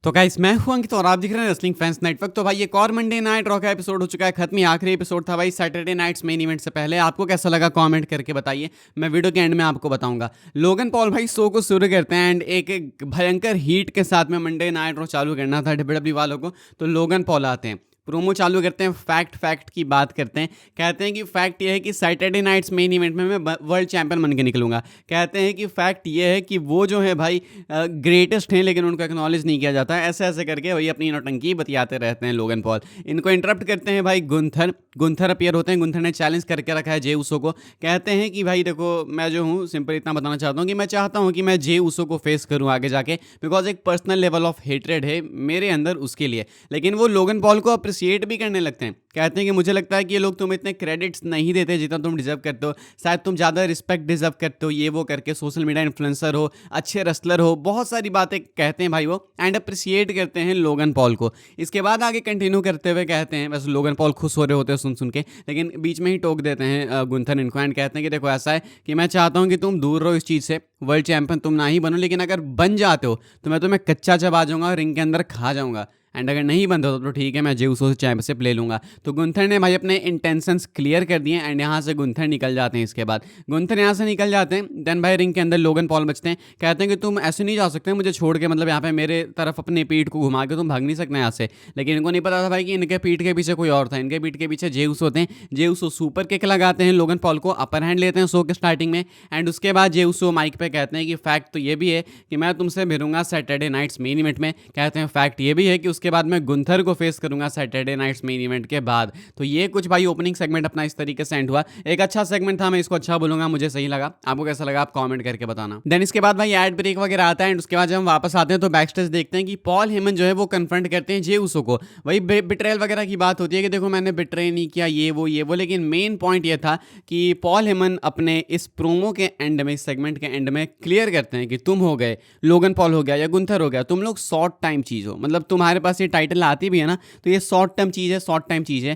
तो गाइस मैं हूं अंकित और आप दिख रहे हैं रेसलिंग फैंस नेटवर्क। तो भाई एक और मंडे नाइट रॉ का एपिसोड हो चुका है खत्म। आखिरी एपिसोड था भाई सैटरडे नाइट्स मेन इवेंट से पहले। आपको कैसा लगा कमेंट करके बताइए, मैं वीडियो के एंड में आपको बताऊंगा। लोगन पॉल भाई शो को शुरू करते हैं एंड एक भयंकर हीट के साथ में मंडे नाइट रॉ चालू करना था डब्ल्यूडब्ल्यू वालों को। तो लोगन पॉल आते हैं, प्रोमो चालू करते हैं, फैक्ट की बात करते हैं। कहते हैं कि फैक्ट ये है कि सैटरडे नाइट्स मेन इवेंट में मैं वर्ल्ड चैंपियन बन के निकलूंगा। कहते हैं कि फैक्ट ये है कि वो जो है भाई ग्रेटेस्ट हैं, लेकिन उनको एक्नॉलेज नहीं किया जाता है। ऐसे ऐसे करके वही अपनी नौटंकी बतियाते रहते हैं लोगन पॉल। इनको इंटरप्ट करते हैं भाई गुंथर अपीयर होते हैं। गुंथर ने चैलेंज करके रखा है जे उसो को। कहते हैं कि भाई देखो, मैं जो हूँ सिंपल इतना बताना चाहता हूँ कि मैं चाहता हूँ कि मैं जे उसो को फेस करूँ आगे जाके, बिकॉज एक पर्सनल लेवल ऑफ हेट्रेड है मेरे अंदर उसके लिए। लेकिन वो लोगन पॉल को अप्रिशिएट भी करने लगते हैं। कहते हैं कि मुझे लगता है कि ये लोग तुम्हें इतने क्रेडिट्स नहीं देते जितना तुम डिजर्व करते हो, शायद तुम ज़्यादा रिस्पेक्ट डिजर्व करते हो, ये वो करके। सोशल मीडिया इन्फ्लुएंसर हो, अच्छे रेसलर हो, बहुत सारी बातें कहते हैं भाई वो, एंड अप्रिशिएट करते हैं लोगन पॉल को। इसके बाद आगे कंटिन्यू करते हुए कहते हैं, बस लोगन पॉल खुश हो रहे होते हैं सुन के, लेकिन बीच में ही टोक देते हैं गुंथर इनको एंड कहते हैं कि देखो ऐसा है कि मैं चाहता हूँ कि तुम दूर रहो इस चीज़ से, वर्ल्ड चैंपियन तुम ना ही बनो, लेकिन अगर बन जाते हो तो मैं तुम्हें कच्चा चबा जाऊंगा, रिंग के अंदर खा जाऊंगा। एंड अगर नहीं बनते हो तो ठीक है, मैं जे उसो से चैंपियनशिप ले लूंगा। तो गुंथर ने भाई अपने इंटेंशंस क्लियर कर दिए एंड यहाँ से गुंथर निकल जाते हैं। इसके बाद गुंथर यहाँ से निकल जाते हैं, देन भाई रिंग के अंदर लोगन पॉल बचते हैं। कहते हैं कि तुम ऐसे नहीं जा सकते मुझे छोड़ के, मतलब यहाँ पे मेरे तरफ अपने पीठ को घुमा के तुम भाग नहीं सकते यहाँ से। लेकिन इनको नहीं पता था भाई कि इनके पीठ के पीछे कोई और था। इनके पीठ के पीछे जे उसो होते हैं। जे उसो सुपर किक लगाते हैं लोगन पॉल को, अपर हैंड लेते हैं शो के स्टार्टिंग में। एंड उसके बाद जे उसो माइक पे कहते हैं कि फैक्ट तो ये भी है कि मैं तुमसे भिड़ूंगा सैटरडे नाइट्स मेन इवेंट में। कहते हैं फैक्ट ये भी है कि उसके बाद मैं गुंथर को फेस करूंगा सैटरडे नाइट्स मेन इवेंट के बाद। तो ये कुछ भाई ओपनिंग सेगमेंट अपना इस तरीके से एंड हुआ। एक अच्छा सेगमेंट था, मैं इसको अच्छा बोलूंगा, मुझे सही लगा। आपको कैसा लगा आप कमेंट करके बताना। देन इसके बाद भाई एड ब्रेक वगैरह आता है एंड उसके बाद जब हम वापस आते हैं तो बैक स्टेज देखते हैं कि पॉल हेमन जो है वो कन्फ्रंट करते हैं जे उसो को। वही बिट्रेयल वगैरह की बात होती है कि देखो मैंने बिट्रे नहीं किया, ये वो। लेकिन मेन पॉइंट ये था कि पॉल हेमन अपने इस प्रोमो के एंड में, इस सेगमेंट के एंड में क्लियर करते हैं कि तुम हो गए, लोगन पॉल हो गया या गुंथर हो गया, तुम लोग शॉर्ट टाइम चीज हो। मतलब तुम्हारे पास ये टाइटल आती भी है ना, तो ये शॉर्ट टाइम चीज़ है।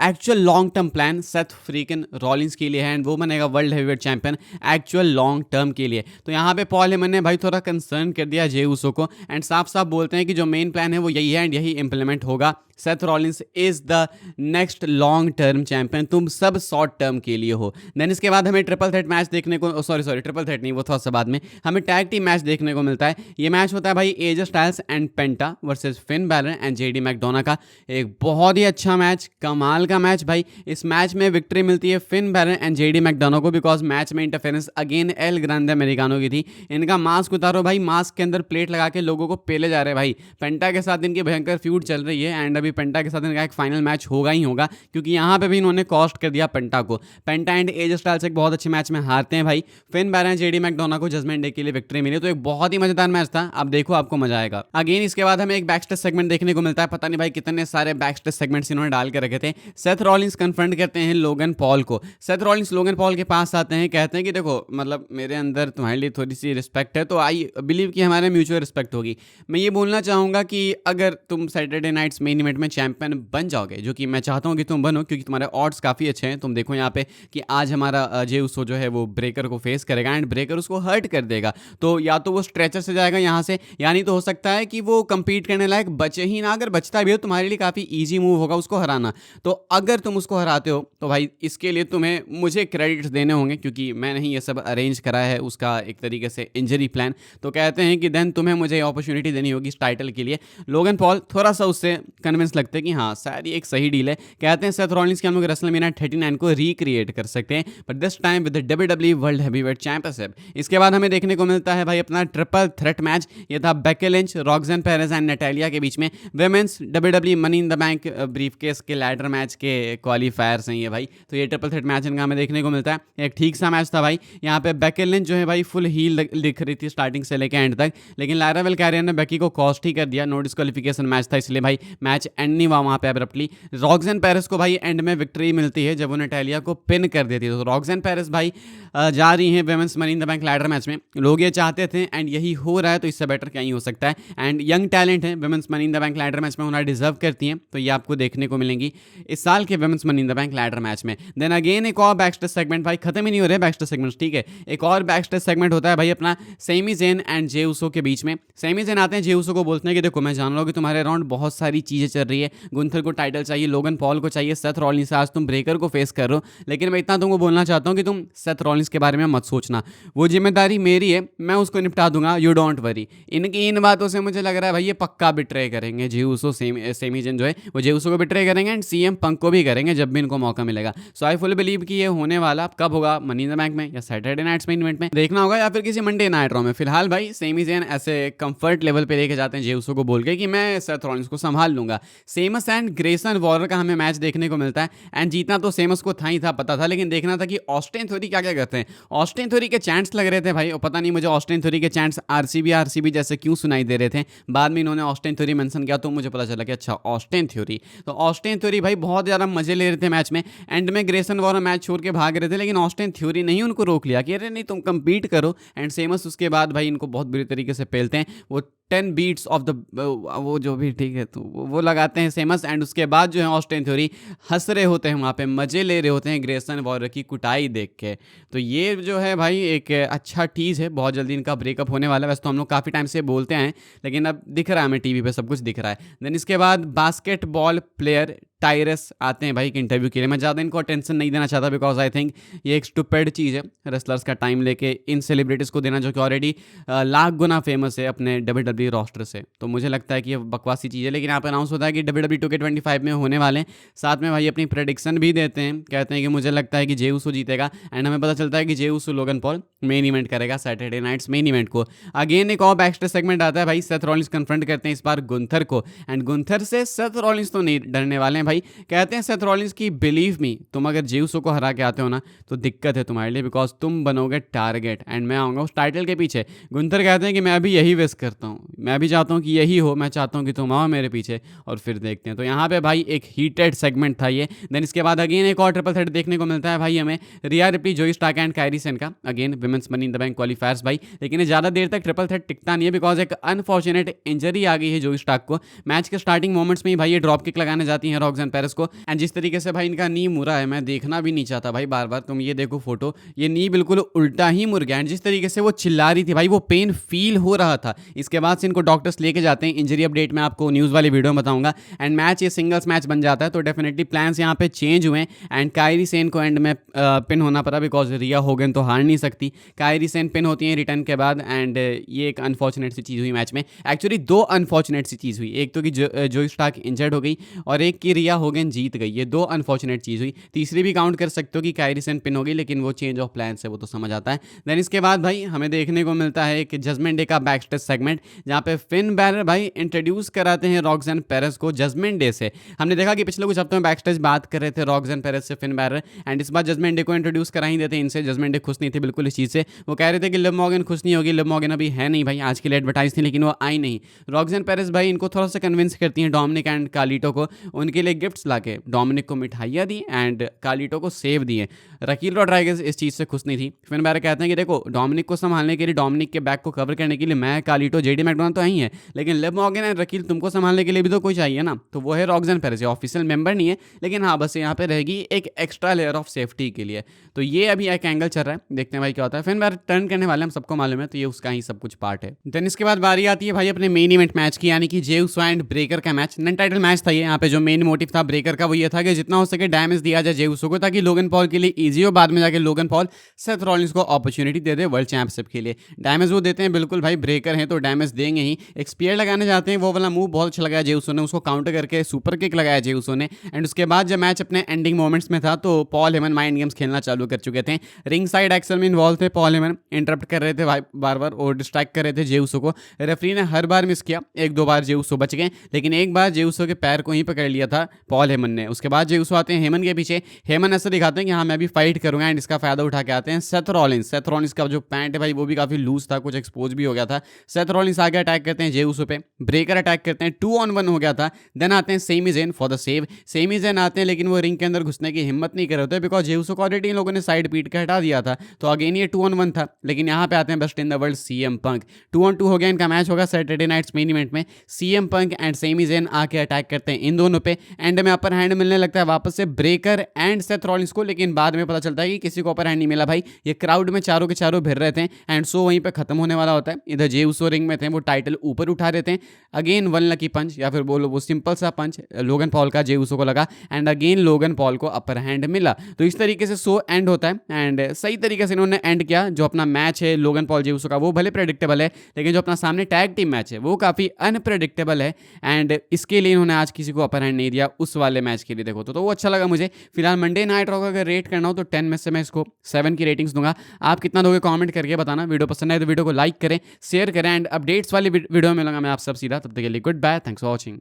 Actual long term plan Seth Freakin Rollins के लिए है एंड वो बनेगा world heavyweight champion actual long term के लिए। तो यहाँ पे पॉल हेमन ने भाई थोड़ा कंसर्न कर दिया जे उसो को एंड साफ साफ बोलते हैं कि जो मेन प्लान है वो यही है एंड यही इंप्लीमेंट होगा। Seth Rollins is the next long term champion, तुम सब शॉर्ट टर्म के लिए हो। देन इसके बाद हमें ट्रिपल थ्रेट मैच देखने को, सॉरी ट्रिपल थ्रेट नहीं, वो थोड़ा सा बाद में, हमें टैग टीम मैच देखने को मिलता है। ये मैच होता है भाई AJ Styles and penta versus Finn Balor and JD McDonagh का। एक बहुत ही अच्छा मैच, कमाल का मैच भाई। इस मैच में विक्ट्री मिलती है Finn Balor and JD McDonagh को, बिकॉज मैच में interference again L Grande americano की थी। इनका मास्क उतारो भाई, मास्क के अंदर प्लेट लगा के लोगों को पेले जा रहे हैं भाई। पेंटा के साथ इनकी भयंकर फ्यूड चल रही है एंड अभी पेंटा के साथ इनका एक फाइनल मैच होगा ही होगा, क्योंकि यहाँ पे भी इन्होंने कॉस्ट कर दिया पेंटा को। पेंटा एंड एजे स्टाइल्स एक बहुत अच्छे मैच में हारते हैं भाई। Finn Balor and JD McDonagh को जजमेंट डे के लिए विक्ट्री मिली। तो एक बहुत ही मजेदार मैच था, आप देखो आपको मजा आएगा। अगेन इसके बाद हमें एक बैकस्टेज सेगमेंट देखने को मिलता है। पता नहीं भाई कितने सारे बैकस्टेज सेगमेंट्स इन्होंने डाल के रखे थे। सेथ रॉलिंस कन्फ्रंट करते हैं लोगन पॉल को। सेथ रॉलिंस लोगन पॉल के पास आते हैं, कहते हैं कि देखो मतलब मेरे अंदर तुम्हारे लिए थोड़ी सी रिस्पेक्ट है, तो आई बिलीव कि हमारे म्यूचुअल रिस्पेक्ट होगी। मैं ये बोलना चाहूंगा कि अगर तुम सैटरडे नाइट्स मेन इवेंट में चैंपियन बन जाओगे, जो कि मैं चाहता हूँ कि तुम बनो, क्योंकि तुम्हारे ऑड्स काफ़ी अच्छे हैं। तुम देखो यहाँ पे कि आज हमारा जे उसो जो है वो ब्रेकर को फेस करेगा एंड ब्रेकर उसको हर्ट कर देगा। तो या तो वो स्ट्रेचर से जाएगा यहाँ से, यानी तो हो सकता है कि वो कंपीट करने लायक बचे ही ना। अगर बचता भी हो तुम्हारे लिए काफ़ी ईजी मूव होगा उसको हराना। तो अगर तुम उसको हराते हो तो भाई इसके लिए तुम्हें मुझे क्रेडिट्स देने होंगे, क्योंकि मैंने ही ये सब अरेंज करा है उसका एक तरीके से इंजरी प्लान। तो कहते हैं कि देन तुम्हें मुझे अपॉर्चुनिटी देनी होगी इस टाइटल के लिए। लोगन पॉल थोड़ा सा उससे कन्विंस लगते हैं कि हाँ शायद ये एक सही डील है। कहते हैं सेथ रॉलिंस के हम लोग रेसलमेनिया 39 को रिक्रिएट कर सकते हैं, but this time with the WWE world heavyweight championship. इसके बाद हमें देखने को मिलता है भाई अपना ट्रिपल थ्रेट मैच। ये था Becky Lynch, Roxanne Perez and Natalia के बीच में। Women's WWE money in the bank briefcase के लैडर मैच के क्वालिफायर्स हैं ये भाई। तो ये ट्रिपल थ्रेट मैच इनका हमें देखने को मिलता है। एक ठीक सा मैच था भाई। यहाँ पे बेकी लिंच जो है भाई फुल हील दिख रही थी स्टार्टिंग से लेकर एंड तक, लेकिन लायरा वेलकैरियन ने बेकी को कॉस्ट ही कर दिया। नो डिस्क्वालिफिकेशन मैच था, इसलिए भाई मैच एंड नहीं हुआ वहाँ पे एब्रप्टली। रॉक्सन पेरेस को भाई एंड में विक्ट्री मिलती है जब उन्हें टैलिया को पिन कर देती है। तो रॉक्सन पेरेस भाई जा रही हैं women's money in the bank ladder match में। लोग ये चाहते थे एंड यही हो रहा है, तो इससे बेटर क्या ही हो सकता है। एंड यंग टैलेंट है women's money in the bank ladder match में, उन्हें डिजर्व करती हैं, तो ये आपको देखने को मिलेंगी इस साल के women's money in the bank ladder match में। देन अगेन एक और बैकस्टेज सेगमेंट, भाई खत्म ही नहीं हो रहे बैकस्टेज सेगमेंट्स, ठीक है। एक और बैकस्टेज सेगमेंट होता है भाई अपना सेमी ज़ेन एंड जे उसो के बीच में। सेमी ज़ेन आते हैं जे उसो को बोलते हैं कि देखो मैं जान रहा हूँ कि तुम्हारे अराउंड बहुत सारी चीज़ें चल रही है, गुंथर को टाइटल चाहिए, लोगन पॉल को चाहिए, सेथ रॉलिंस से आज तुम ब्रेकर को फेस कर रहे हो, लेकिन मैं इतना तुमको बोलना चाहता हूँ कि तुम सेथ रॉलिंस के बारे में मत सोचना, वो जिम्मेदारी मेरी है, मैं उसको निपटा दूंगा, यू डोंट वरी। इनकी इन बातों से मुझे लग रहा है भाई ये पक्का बिट्रे करेंगे जे उसो, सेमी ज़ेन जो है वो जे उसो को बिट्रे करेंगे एंड सीएम पंक को भी करेंगे जब भी इनको मौका मिलेगा। सो आई फुल बिलीव कि ये होने वाला कब होगा, मनी इन द बैंक में या सैटरडे नाइट्स मेन इवेंट में देखना होगा, या फिर किसी मंडे नाइट रॉ में। फिलहाल भाई सेमी ज़ेन ऐसे कंफर्ट लेवल पे लेके जाते हैं जे उसो को बोल के कि मैं सेथ रॉलिंस को संभाल लूंगा। सेमस एंड ग्रेसन वॉरर का हमें मैच देखने को मिलता है एंड जीतना तो सेमस को था ही था, पता था, लेकिन देखना था कि ऑस्टिन थ्योरी क्या क्या करते हैं। ऑस्टिन थ्योरी के चैंट्स लग रहे थे भाई, और पता नहीं मुझे ऑस्टिन थ्योरी के चैंट्स आरसीबी जैसे क्यों सुनाई दे रहे थे। बाद में इन्होंने ऑस्टिन थ्योरी मेंशन किया तो मुझे पता चला कि अच्छा ऑस्टिन थ्योरी, तो ऑस्टिन थ्योरी भाई बहुत ज़्यादा मजे ले रहे थे मैच में। एंड में ग्रेसन वॉरर मैच छोड़ के भाग रहे थे, लेकिन ऑस्टिन थ्योरी नहीं उनको रोक लिया कि अरे नहीं तुम कंपीट करो। एंड सेमस उसके बाद भाई इनको बहुत बुरी तरीके से पेलते हैं, वो 10 बीट्स ऑफ द वो जो भी ठीक है तो वो लगाते हैं सेमस। एंड उसके बाद जो है ऑस्टिन थ्योरी हंस रहे होते हैं वहाँ पे, मजे ले रहे होते हैं ग्रेसन वॉरर की कुटाई देख के। तो ये जो है भाई एक अच्छा टीज है, बहुत जल्दी इनका ब्रेकअप होने वाला है। वैसे तो हम लोग काफ़ी टाइम से बोलते हैं, लेकिन अब दिख रहा है हमें टीवी पे सब कुछ दिख रहा है। देन इसके बाद बास्केटबॉल प्लेयर टाइरस आते हैं भाई एक इंटरव्यू के लिए। मैं ज़्यादा इनको अटेंशन नहीं देना चाहता बिकॉज आई थिंक ये एक स्टूपिड चीज़ है रेसलर्स का टाइम लेके इन सेलिब्रिटीज़ को देना, जो कि ऑलरेडी लाख गुना फेमस है अपने WWE रोस्टर से। तो मुझे लगता है कि ये बकवासी चीज़ है, लेकिन यहाँ पर अनाउंस होता है कि WWE 2K25 में होने वाले हैं। साथ में भाई अपनी प्रेडिक्शन भी देते हैं, कहते हैं कि मुझे लगता है कि जे उसो जीतेगा। एंड हमें पता चलता है कि जे उसो लोगन पॉल मेन इवेंट करेगा सैटरडे नाइट्स मेन इवेंट को। अगेन एक और बैकस्टेज सेगमेंट आता है भाई, सेथ रॉलिंस कन्फ्रंट करते हैं इस बार गुंथर को। एंड गुंथर से सेथ रॉलिंस तो नहीं डरने वाले हैं भाई, कहते हैं सेथ रॉलिंस की बिलीव मी, तुम अगर जे उसो को हरा के आते हो ना तो दिक्कत है तुम्हारे लिए, बिकॉज तुम बनोगे टारगेट एंड मैं आऊँगा उस टाइटल के पीछे। गुंथर कहते हैं कि मैं अभी यही विश करता हूँ, मैं भी चाहता हूँ कि यही हो, मैं चाहता हूँ कि तुम आओ मेरे पीछे और फिर देखते हैं। तो यहाँ पे भाई एक हीटेड सेगमेंट था ये। देन इसके बाद अगेन एक और ट्रिपल थ्रेट देखने को मिलता है भाई हमें, रिया रिप्ली, जोई स्टार्क एंड कायरी सेन का। Again women's money in the bank क्वालिफायर्स भाई, लेकिन ज़्यादा देर तक ट्रिपल थ्रेट टिकता नहीं है बिकॉज एक अनफॉर्चुनेट इंजरी आ गई है जोई स्टार्क को। मैच के स्टार्टिंग मोमेंट्स में ही भाई ये ड्रॉप किक लगाने जाती है रॉक्सन पेरेस को। एंड जिस तरीके से भाई इनका नी मुड़ा है, मैं देखना भी नहीं चाहता भाई बार बार, तुम ये देखो फोटो, ये नी बिल्कुल उल्टा ही मुड़ गया। एंड जिस तरीके से वो चिल्ला रही थी भाई, वो पेन फील हो रहा था। इसके बाद से इनको डॉक्टर्स लेके जाते हैं, इंजरी अपडेट मैं आपको न्यूज़ वाली वीडियो में बताऊंगा। एंड मैच ये सिंगल्स मैच बन जाता है, तो डेफिनेटली प्लान्स यहाँ पे चेंज हुए। एंड कायरी सेन को एंड में पिन होना पड़ा बिकॉज रिया होगन तो हार नहीं सकती, कायरी सेन पिन होती है रिटर्न के बाद। एंड ये एक अनफॉर्चुनेट सी चीज़ हुई मैच में, एक्चुअली दो अनफॉर्चुनेट सी चीज़ हुई, एक तो कि जोई स्टार्क इंजर्ड हो गई और एक कि रिया होगन जीत गई। ये दो अनफॉर्चुनेट चीज़ हुई, तीसरी भी काउंट कर सकते हो कि कायरी सेन पिन हो गई, लेकिन वो चेंज ऑफ प्लान है, वो तो समझ आता है। देन इसके बाद भाई हमें देखने को मिलता है एक जजमेंट डे का बैकस्टेज सेगमेंट, जहाँ पे फिन बैलर भाई इंट्रोड्यूस कराते हैं रॉक्सन पेरेस को जजमेंट डे से। हमने देखा कि पिछले कुछ हफ्तों में बैकस्टेज बात कर रहे थे रॉक्सन पेरेस से फिन बैलर, एंड इस बार जजमेंट डे को इंट्रोड्यूस करा ही देते हैं इनसे। जजमेंट डे खुश नहीं थे बिल्कुल इस चीज़ से, वो कह रहे थे कि लिव मॉर्गन खुश नहीं होगी, लिव मॉर्गन अभी है नहीं भाई, आज के लिए एडवर्टाइज थी लेकिन वो आई नहीं। रॉक्सन पेरेस भाई इनको थोड़ा सा कन्विंस करती हैं डोमिनिक एंड कार्लिटो को, उनके लिए गिफ्ट्स लाके डोमिनिक को मिठाइयाँ दी एंड कार्लिटो को सेव दिए। रकील रॉड्रिगेज इस चीज़ से खुश नहीं थी। फिन बैलर कहते हैं कि देखो डोमिनिक को संभालने के लिए, डोमिनिक के बैक को कवर करने के लिए मैं, कार्लिटो, जेडी मैकडोनाल्ड तो ही है, लेकिन लिव मॉर्गन एंड रकील तुमको संभालने के लिए भी तो कोई चाहिए ना, तो वो है रॉक्सन पेरेस। ऑफिशियल मेंबर नहीं है, लेकिन हाँ बस यहाँ पे रहेगी एक एक्स्ट्रा लेयर ऑफ सेफ्टी के लिए। तो ये अभी एक एंगल चल रहा है, देखते हैं भाई क्या होता है। फिर बैलर टर्न करने वाले हम सबको मालूम है, तो ये उसका ही सब कुछ पार्ट है। देन इसके बाद बारी आती है भाई अपने मेन इवेंट मैच की, यानी कि जे उसो एंड ब्रेकर का मैच। नॉन टाइटल मैच था ये। यहाँ पे जो मेन मोटिव था ब्रेकर का वो ये था कि जितना हो सके डैमेज दिया जाए जे उसो को, ताकि लोगन पॉल के लिए ईजी हो, बाद में जाके लोगन पॉल सेथ रॉलिंस को अपॉर्चुनिटी दे दे वर्ल्ड चैंपियनशिप के लिए। डैमेज वो देते हैं बिल्कुल भाई, ब्रेकर हैं तो डैमेज देंगे ही। एक स्पीयर लगाने जाते हैं, वो वाला मूव बहुत अच्छा लगाया जे उसो ने, उसको काउंटर करके सुपर किक लगाया जे उसो ने। एंड उसके बाद जब मैच अपने एंडिंग मोमेंट्स में था तो पॉल हेमन माइंड गेम्स खेलना चालू कर चुके थे। रिंग साइड एक्सल में इन्वॉल्व थे पॉल हेमन, इंटरप्ट कर रहे थे भाई बार बार और डिस्ट्रैक्ट कर रहे थे जे उसो को। रेफरी ने हर बार मिस किया, एक दो बार जे उसो बच गए, लेकिन एक बार जे उसो के पैर को ही पकड़ लिया था पॉल हेमन ने। उसके बाद जे उसो आते हैं हेमन के पीछे। हेमन ऐसा दिखाते हैं कि हाँ मैं भी फाइट करूंगा एंड इसका फायदा उठा के आते हैं सेथ रॉलिंस। सेथ रॉलिंस का जो पैंट है भाई वो भी काफी लूज था, कुछ एक्सपोज भी हो गया था। सेथ रॉलिंस आगे अटैक करते हैं जे उसो पे, ब्रेकर अटैक करते हैं, 2-on-1 हो गया था। देन आते हैं Sami Zayn for the save. Sami Zayn आते हैं लेकिन वो रिंग के अंदर घुसने की हिम्मत नहीं कर रहे थे बिकॉज जे उसो को ऑलरेडी इन लोगों ने साइड पीट के हटा दिया था, तो अगेन ये 2-on-1 था। लेकिन यहाँ पे आते हैं best in the world CM Punk. 2-on-2 हो गया इनका मैच, होगा सैटरडे नाइट्स मेन इवेंट में। CM Punk and Sami Zayn आके अटैक करते हैं इन दोनों पे। एंड में अपर हैंड मिलने लगता है वापस से ब्रेकर एंड सेथ रॉलिंस को, लेकिन बाद में पता चलता है कि किसी को अपर हैंड नहीं मिला भाई। ये क्राउड में चारों के चारों भिड़ रहे थे एंड शो वहीं पे खत्म होने वाला होता है। इधर जे उसो रिंग में थे, वो टाइटल ऊपर उठा रहे थे। अगेन वन लकी पंच या फिर बोलो वो सिंपल सा पंच लोगन पॉल का जे उसो को लगा एंड अगेन लोगन पॉल को अपर हैंड मिला। तो इस तरीके से शो एंड होता है एंड सही तरीके से इन्होंने एंड किया। जो अपना मैच है लोगन पॉल जे उसो का वो भले प्रेडिक्टेबल है, लेकिन जो अपना सामने टैग टीम मैच है वो काफ़ी अनप्रेडिक्टेबल है एंड इसके लिए इन्होंने आज किसी को अपर हैंड नहीं दिया उस वाले मैच के लिए। देखो तो वो अच्छा लगा मुझे। फिलहाल मंडे नाइट रॉ का अगर रेट करना हो तो 10 में से मैं इसको 7 की रेटिंग्स दूंगा। आप कितना दोगे कमेंट करके बताना। वीडियो पसंद आए तो वीडियो को लाइक करें, शेयर करें एंड अपडेट्स वाली वीडियो में मिलूंगा मैं आप सब सीधा। तब तक के लिए good bye, thanks for watching.